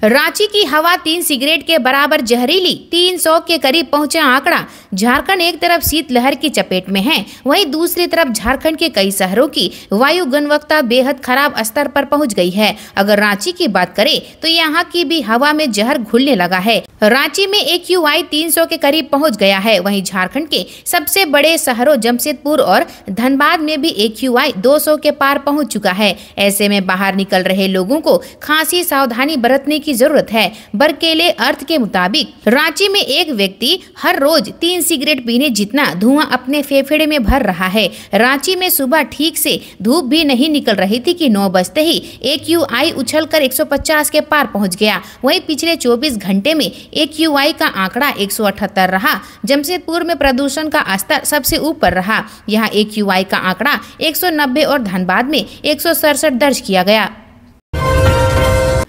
रांची की हवा 3 सिगरेट के बराबर जहरीली, 300 के करीब पहुंचा आंकड़ा। झारखंड एक तरफ शीतलहर की चपेट में है, वहीं दूसरी तरफ झारखंड के कई शहरों की वायु गुणवत्ता बेहद खराब स्तर पर पहुंच गई है। अगर रांची की बात करें तो यहाँ की भी हवा में जहर घुलने लगा है। रांची में AQI 300 के करीब पहुंच गया है। वहीं झारखंड के सबसे बड़े शहरों जमशेदपुर और धनबाद में भी AQI 200 के पार पहुंच चुका है। ऐसे में बाहर निकल रहे लोगों को खासी सावधानी बरतने की जरूरत है। बरकेले अर्थ के मुताबिक रांची में एक व्यक्ति हर रोज 3 सिगरेट पीने जितना धुआं अपने फेफड़े में भर रहा है। रांची में सुबह ठीक से धूप भी नहीं निकल रही थी कि 9 बजते ही AQI उछलकर 150 के पार पहुंच गया। वहीं पिछले 24 घंटे में AQI का आंकड़ा 178 रहा। जमशेदपुर में प्रदूषण का स्तर सबसे ऊपर रहा। यहाँ AQI का आंकड़ा 190 और धनबाद में 167 दर्ज किया गया।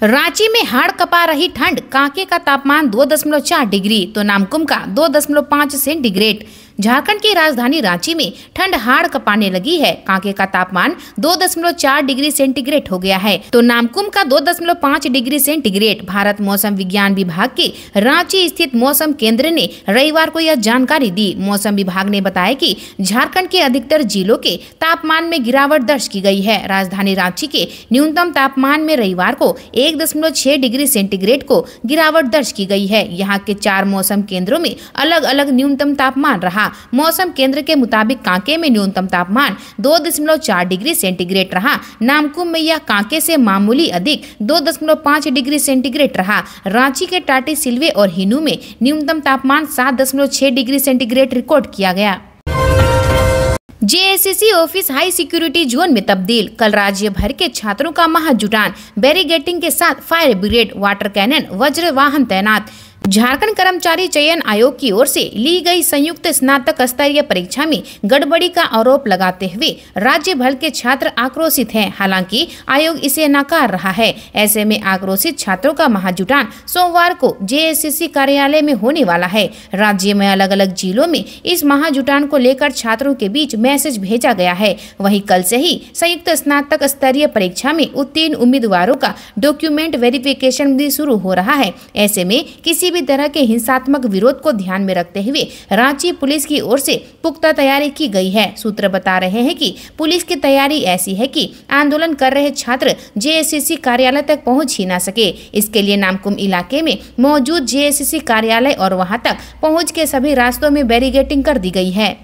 रांची में हाड़ कपा रही ठंड, कांके का तापमान 2.4 डिग्री तो नामकुम का 2.5 सेंटीग्रेड। झारखंड की राजधानी रांची में ठंड हाड़ कपाने लगी है। कांके का तापमान 2.4 डिग्री सेंटीग्रेड हो गया है तो नामकुम का 2.5 डिग्री सेंटीग्रेड। भारत मौसम विज्ञान विभाग के रांची स्थित मौसम केंद्र ने रविवार को यह जानकारी दी। मौसम विभाग ने बताया कि झारखंड के अधिकतर जिलों के तापमान में गिरावट दर्ज की गई है। राजधानी रांची के न्यूनतम तापमान में रविवार को 1.6 डिग्री सेंटीग्रेड को गिरावट दर्ज की गई है। यहाँ के 4 मौसम केंद्रों में अलग अलग न्यूनतम तापमान रहा। मौसम केंद्र के मुताबिक कांके में न्यूनतम तापमान 2.4 डिग्री सेंटीग्रेड रहा। नामकुम में यह कांके से मामूली अधिक 2.5 डिग्री सेंटीग्रेड रहा। रांची के टाटी सिलवे और हिनू में न्यूनतम तापमान 7.6 डिग्री सेंटीग्रेड रिकॉर्ड किया गया। JSCC office high security zone में तब्दील। कल राज्य भर के छात्रों का महाजुटान, बैरिगेटिंग के साथ फायर ब्रिगेड, वाटर कैनन, वज्र वाहन तैनात। झारखंड कर्मचारी चयन आयोग की ओर से ली गई संयुक्त स्नातक स्तरीय परीक्षा में गड़बड़ी का आरोप लगाते हुए राज्य भर के छात्र आक्रोशित हैं। हालांकि आयोग इसे नकार रहा है। ऐसे में आक्रोशित छात्रों का महाजुटान सोमवार को JSCC कार्यालय में होने वाला है। राज्य में अलग अलग जिलों में इस महाजुटान को लेकर छात्रों के बीच मैसेज भेजा गया है। वहीं कल से ही संयुक्त स्नातक स्तरीय परीक्षा में उत्तीर्ण उम्मीदवारों का डॉक्यूमेंट वेरिफिकेशन भी शुरू हो रहा है। ऐसे में किसी भी तरह के हिंसात्मक विरोध को ध्यान में रखते हुए रांची पुलिस की ओर से पुख्ता तैयारी की गई है। सूत्र बता रहे हैं कि पुलिस की तैयारी ऐसी है कि आंदोलन कर रहे छात्र JSCC कार्यालय तक पहुंच ही ना सके। इसके लिए नामकुम इलाके में मौजूद JSCC कार्यालय और वहां तक पहुंच के सभी रास्तों में बैरिगेटिंग कर दी गई है।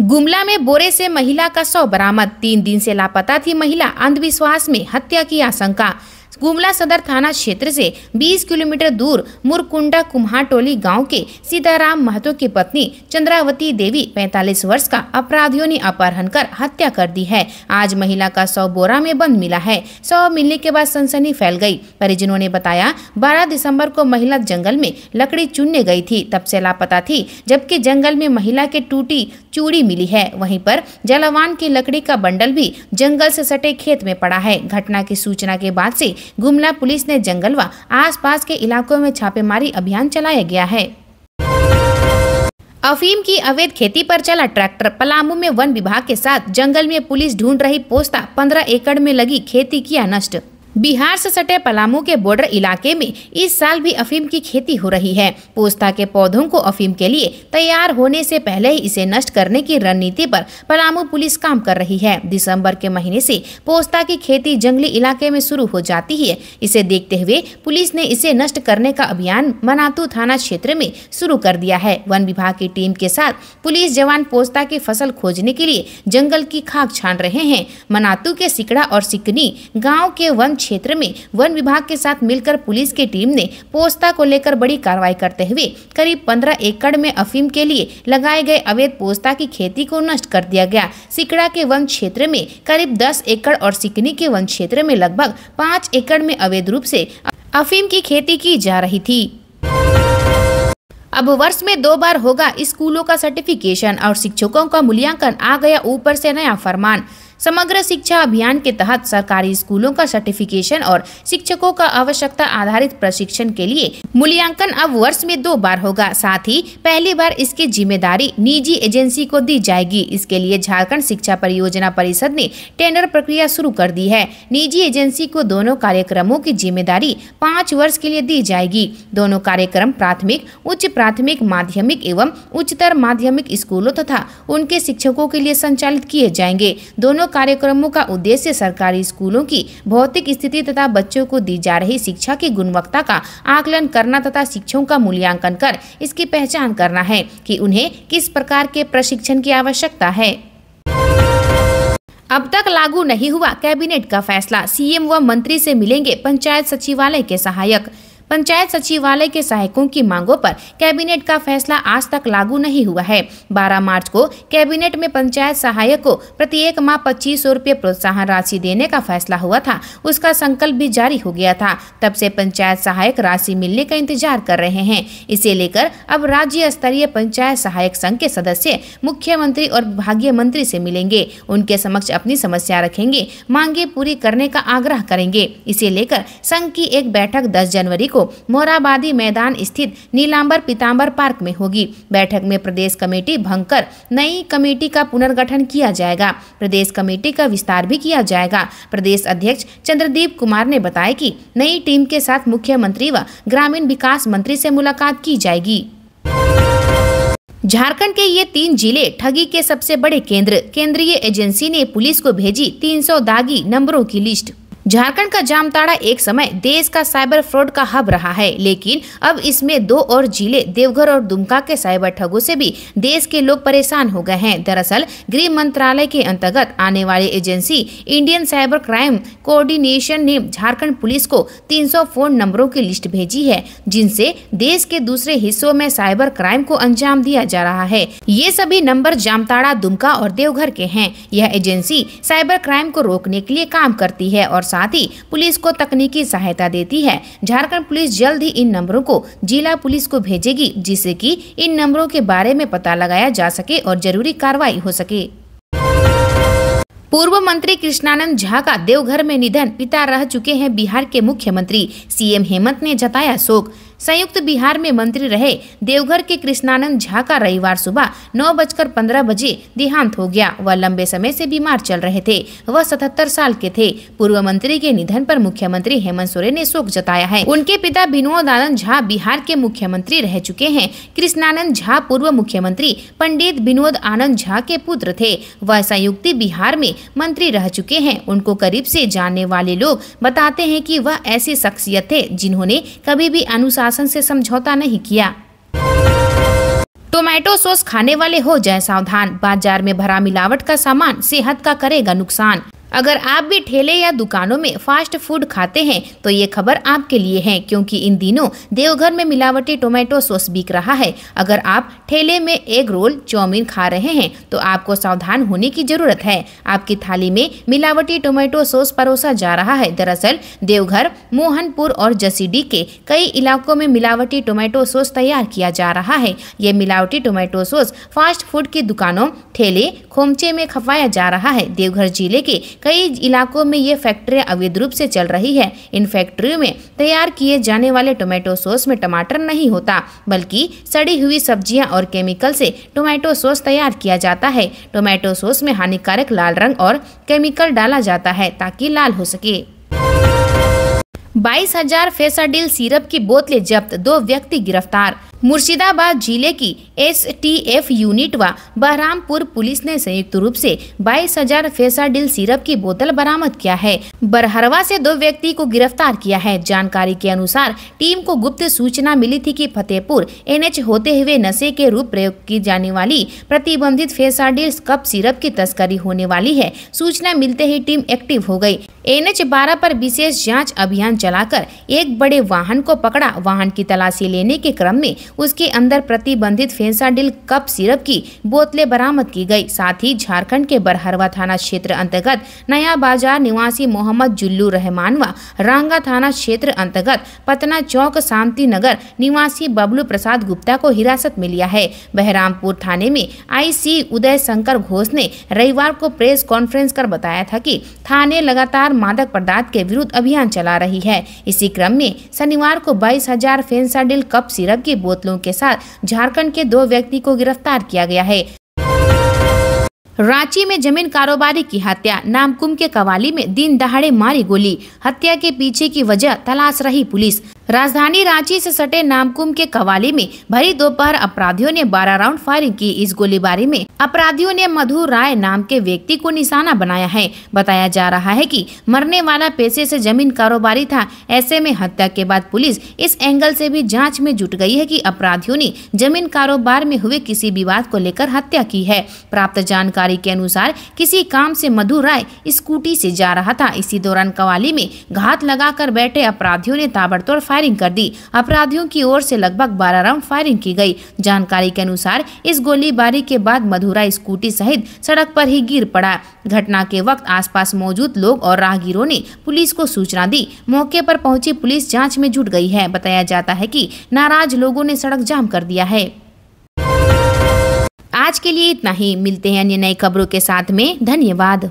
गुमला में बोरे से महिला का शव बरामद। 3 दिन से लापता थी महिला, अंधविश्वास में हत्या की आशंका। गुमला सदर थाना क्षेत्र से 20 किलोमीटर दूर मुरकुंडा कुम्हाटोली गांव के सीताराम महतो की पत्नी चंद्रावती देवी 45 वर्ष का अपराधियों ने अपहरण कर हत्या कर दी है। आज महिला का शव बोरा में बंद मिला है। शव मिलने के बाद सनसनी फैल गई। परिजनों ने बताया 12 दिसंबर को महिला जंगल में लकड़ी चुनने गई थी, तब से लापता थी, जबकि जंगल में महिला के टूटी चूड़ी मिली है। वहीं पर जलावान की लकड़ी का बंडल भी जंगल से सटे खेत में पड़ा है। घटना की सूचना के बाद से गुमला पुलिस ने जंगल व आसपास के इलाकों में छापेमारी अभियान चलाया गया है। अफीम की अवैध खेती पर चला ट्रैक्टर। पलामू में वन विभाग के साथ जंगल में पुलिस ढूंढ रही पोस्ता, 15 एकड़ में लगी खेती किया नष्ट। बिहार से सटे पलामू के बॉर्डर इलाके में इस साल भी अफीम की खेती हो रही है। पोस्ता के पौधों को अफीम के लिए तैयार होने से पहले ही इसे नष्ट करने की रणनीति पर पलामू पुलिस काम कर रही है। दिसंबर के महीने से पोस्ता की खेती जंगली इलाके में शुरू हो जाती है। इसे देखते हुए पुलिस ने इसे नष्ट करने का अभियान मनातू थाना क्षेत्र में शुरू कर दिया है। वन विभाग की टीम के साथ पुलिस जवान पोस्ता की फसल खोजने के लिए जंगल की खाक छान रहे हैं। मनातू के सिकड़ा और सिकनी गाँव के वन क्षेत्र में वन विभाग के साथ मिलकर पुलिस की टीम ने पोस्ता को लेकर बड़ी कार्रवाई करते हुए करीब 15 एकड़ में अफीम के लिए लगाए गए अवैध पोस्ता की खेती को नष्ट कर दिया गया। सिकड़ा के वन क्षेत्र में करीब 10 एकड़ और सिकनी के वन क्षेत्र में लगभग 5 एकड़ में अवैध रूप से अफीम की खेती की जा रही थी। अब वर्ष में 2 बार होगा स्कूलों का सर्टिफिकेशन और शिक्षकों का मूल्यांकन। आ गया ऊपर से नया फरमान। समग्र शिक्षा अभियान के तहत सरकारी स्कूलों का सर्टिफिकेशन और शिक्षकों का आवश्यकता आधारित प्रशिक्षण के लिए मूल्यांकन अब वर्ष में 2 बार होगा। साथ ही पहली बार इसकी जिम्मेदारी निजी एजेंसी को दी जाएगी। इसके लिए झारखंड शिक्षा परियोजना परिषद ने टेंडर प्रक्रिया शुरू कर दी है। निजी एजेंसी को दोनों कार्यक्रमों की जिम्मेदारी 5 वर्ष के लिए दी जाएगी। दोनों कार्यक्रम प्राथमिक, उच्च प्राथमिक, माध्यमिक एवं उच्चतर माध्यमिक स्कूलों तथा उनके शिक्षकों के लिए संचालित किए जाएंगे। दोनों कार्यक्रमों का उद्देश्य सरकारी स्कूलों की भौतिक स्थिति तथा बच्चों को दी जा रही शिक्षा की गुणवत्ता का आकलन करना तथा शिक्षकों का मूल्यांकन कर इसकी पहचान करना है कि उन्हें किस प्रकार के प्रशिक्षण की आवश्यकता है। अब तक लागू नहीं हुआ कैबिनेट का फैसला, सीएम व मंत्री से मिलेंगे पंचायत सचिवालय के सहायक। पंचायत सचिवालय के सहायकों की मांगों पर कैबिनेट का फैसला आज तक लागू नहीं हुआ है। 12 मार्च को कैबिनेट में पंचायत सहायक को प्रत्येक माह 2500 रुपये प्रोत्साहन राशि देने का फैसला हुआ था। उसका संकल्प भी जारी हो गया था। तब से पंचायत सहायक राशि मिलने का इंतजार कर रहे हैं। इसे लेकर अब राज्य स्तरीय पंचायत सहायक संघ के सदस्य मुख्यमंत्री और विभागीय मंत्री से मिलेंगे। उनके समक्ष अपनी समस्या रखेंगे, मांगे पूरी करने का आग्रह करेंगे। इसे लेकर संघ की एक बैठक 10 जनवरी को मोराबादी मैदान स्थित नीलांबर पीतांबर पार्क में होगी। बैठक में प्रदेश कमेटी भंग कर नई कमेटी का पुनर्गठन किया जाएगा। प्रदेश कमेटी का विस्तार भी किया जाएगा। प्रदेश अध्यक्ष चंद्रदीप कुमार ने बताया कि नई टीम के साथ मुख्यमंत्री व ग्रामीण विकास मंत्री से मुलाकात की जाएगी। झारखंड के ये 3 जिले ठगी के सबसे बड़े केंद्र। केंद्रीय एजेंसी ने पुलिस को भेजी 300 दागी नंबरों की लिस्ट। झारखंड का जामताड़ा एक समय देश का साइबर फ्रॉड का हब रहा है, लेकिन अब इसमें 2 और जिले देवघर और दुमका के साइबर ठगों से भी देश के लोग परेशान हो गए हैं। दरअसल गृह मंत्रालय के अंतर्गत आने वाली agency Indian cyber crime coordination ने झारखंड पुलिस को 300 फोन नंबरों की लिस्ट भेजी है, जिनसे देश के दूसरे हिस्सों में साइबर क्राइम को अंजाम दिया जा रहा है। ये सभी नंबर जामताड़ा, दुमका और देवघर के हैं। यह एजेंसी साइबर क्राइम को रोकने के लिए काम करती है और साथ ही पुलिस को तकनीकी सहायता देती है। झारखंड पुलिस जल्द ही इन नंबरों को जिला पुलिस को भेजेगी, जिससे कि इन नंबरों के बारे में पता लगाया जा सके और जरूरी कार्रवाई हो सके। पूर्व मंत्री कृष्णानंद झा का देवघर में निधन, पिता रह चुके हैं बिहार के मुख्यमंत्री। सीएम हेमंत ने जताया शोक। संयुक्त बिहार में मंत्री रहे देवघर के कृष्णानंद झा का रविवार सुबह 9:15 बजे देहांत हो गया। वह लंबे समय से बीमार चल रहे थे। वह 77 साल के थे। पूर्व मंत्री के निधन पर मुख्यमंत्री हेमंत सोरेन ने शोक जताया है। उनके पिता विनोद आनंद झा बिहार के मुख्यमंत्री रह चुके हैं। कृष्णानंद झा पूर्व मुख्यमंत्री पंडित विनोद आनंद झा के पुत्र थे। वह संयुक्त बिहार में मंत्री रह चुके हैं। उनको करीब से जानने वाले लोग बताते हैं कि वह ऐसी शख्सियत थे जिन्होंने कभी भी अनुशासन से समझौता नहीं किया। टोमेटो सॉस खाने वाले हो जाए सावधान, बाजार में भरा मिलावट का सामान सेहत का करेगा नुकसान। अगर आप भी ठेले या दुकानों में फास्ट फूड खाते हैं तो ये खबर आपके लिए है, क्योंकि इन दिनों देवघर में मिलावटी टोमेटो सॉस बिक रहा है। अगर आप ठेले में एग रोल, चाउमीन खा रहे हैं तो आपको सावधान होने की जरूरत है। आपकी थाली में मिलावटी टोमेटो सॉस परोसा जा रहा है। दरअसल देवघर, मोहनपुर और जसीडीह के कई इलाकों में मिलावटी टोमेटो सॉस तैयार किया जा रहा है। ये मिलावटी टोमेटो सॉस फास्ट फूड की दुकानों, ठेले, खोमचे में खपाया जा रहा है। देवघर जिले के कई इलाकों में ये फैक्ट्रियां अवैध रूप से चल रही है। इन फैक्ट्रियों में तैयार किए जाने वाले टोमेटो सॉस में टमाटर नहीं होता, बल्कि सड़ी हुई सब्जियां और केमिकल से टोमेटो सॉस तैयार किया जाता है। टोमेटो सॉस में हानिकारक लाल रंग और केमिकल डाला जाता है ताकि लाल हो सके। 22,000 फेसाडिल सिरप की बोतलें जब्त, 2 व्यक्ति गिरफ्तार। मुर्शिदाबाद जिले की एसटीएफ यूनिट व बहरामपुर पुलिस ने संयुक्त रूप से 22,000 फेसाडिल सिरप की बोतल बरामद किया है। बरहरवा से 2 व्यक्ति को गिरफ्तार किया है। जानकारी के अनुसार टीम को गुप्त सूचना मिली थी कि फतेहपुर एनएच होते हुए नशे के रूप प्रयोग की जाने वाली प्रतिबंधित फेसाडिल कप सिरप की तस्करी होने वाली है। सूचना मिलते ही टीम एक्टिव हो गई। एनएच 12 पर विशेष जाँच अभियान चलाकर एक बड़े वाहन को पकड़ा। वाहन की तलाशी लेने के क्रम में उसके अंदर प्रतिबंधित फेंसाडिल कप सिरप की बोतलें बरामद की गई। साथ ही झारखंड के बरहरवा थाना क्षेत्र अंतर्गत नया बाजार निवासी मोहम्मद जुल्लू रहमान व रांगा थाना क्षेत्र अंतर्गत पतना चौक शांति नगर निवासी बबलू प्रसाद गुप्ता को हिरासत में लिया है। बहरामपुर थाने में आईसी उदय शंकर घोष ने रविवार को प्रेस कॉन्फ्रेंस कर बताया था कि थाने लगातार मादक पदार्थ के विरुद्ध अभियान चला रही है। इसी क्रम में शनिवार को 22,000 फेंसाडिल कप सिरप की बोतलों के साथ झारखंड के 2 व्यक्ति को गिरफ्तार किया गया है। रांची में जमीन कारोबारी की हत्या, नामकुम के कवाली में दिन दहाड़े मारी गोली। हत्या के पीछे की वजह तलाश रही पुलिस। राजधानी रांची से सटे नामकुम के कवाली में भरी दोपहर अपराधियों ने 12 राउंड फायरिंग की। इस गोलीबारी में अपराधियों ने मधु राय नाम के व्यक्ति को निशाना बनाया है। बताया जा रहा है कि मरने वाला पेशे से जमीन कारोबारी था। ऐसे में हत्या के बाद पुलिस इस एंगल से भी जांच में जुट गई है कि अपराधियों ने जमीन कारोबार में हुए किसी विवाद को लेकर हत्या की है। प्राप्त जानकारी के अनुसार किसी काम से मधु राय स्कूटी से जा रहा था। इसी दौरान कवाली में घात लगाकर बैठे अपराधियों ने ताबड़तोड़ फायरिंग कर दी। अपराधियों की ओर से लगभग 12 राउंड फायरिंग की गई। जानकारी के अनुसार इस गोलीबारी के बाद मधु राय स्कूटी सहित सड़क पर ही गिर पड़ा। घटना के वक्त आसपास मौजूद लोग और राहगीरों ने पुलिस को सूचना दी। मौके पर पहुंची पुलिस जांच में जुट गई है। बताया जाता है कि नाराज लोगों ने सड़क जाम कर दिया है। आज के लिए इतना ही। मिलते हैं अन्य नई खबरों के साथ में। धन्यवाद।